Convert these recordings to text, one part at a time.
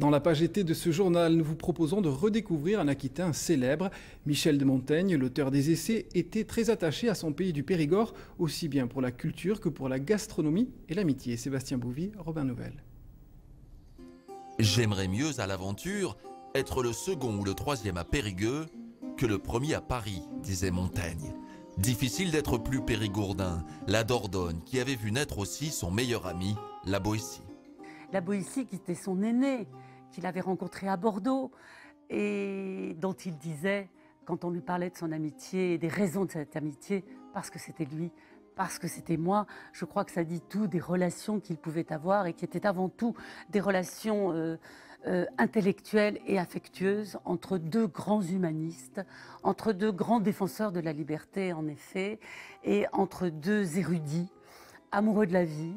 Dans la page été de ce journal, nous vous proposons de redécouvrir un Aquitain célèbre. Michel de Montaigne, l'auteur des Essais, était très attaché à son pays du Périgord, aussi bien pour la culture que pour la gastronomie et l'amitié. Sébastien Bouvy, Robin Nouvel. J'aimerais mieux à l'aventure être le second ou le troisième à Périgueux que le premier à Paris, disait Montaigne. Difficile d'être plus périgourdin, la Dordogne qui avait vu naître aussi son meilleur ami, la Boétie. La Boétie qui était son aîné, qu'il avait rencontré à Bordeaux et dont il disait, quand on lui parlait de son amitié et des raisons de cette amitié, parce que c'était lui, parce que c'était moi, je crois que ça dit tout des relations qu'il pouvait avoir et qui étaient avant tout des relations intellectuelles et affectueuses entre deux grands humanistes, entre deux grands défenseurs de la liberté en effet, et entre deux érudits, amoureux de la vie,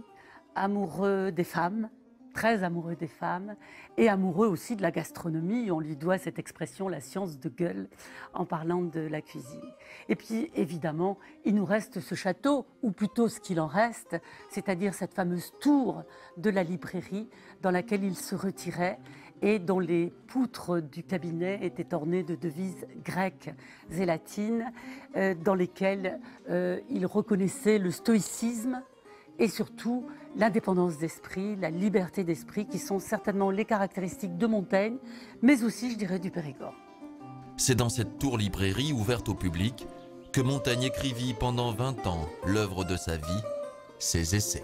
amoureux des femmes, très amoureux des femmes et amoureux aussi de la gastronomie. On lui doit cette expression, la science de gueule, en parlant de la cuisine. Et puis, évidemment, il nous reste ce château, ou plutôt ce qu'il en reste, c'est-à-dire cette fameuse tour de la librairie dans laquelle il se retirait et dont les poutres du cabinet étaient ornées de devises grecques et latines, dans lesquelles il reconnaissait le stoïcisme, et surtout l'indépendance d'esprit, la liberté d'esprit, qui sont certainement les caractéristiques de Montaigne, mais aussi, je dirais, du Périgord. C'est dans cette tour-librairie ouverte au public que Montaigne écrivit pendant 20 ans l'œuvre de sa vie, ses Essais.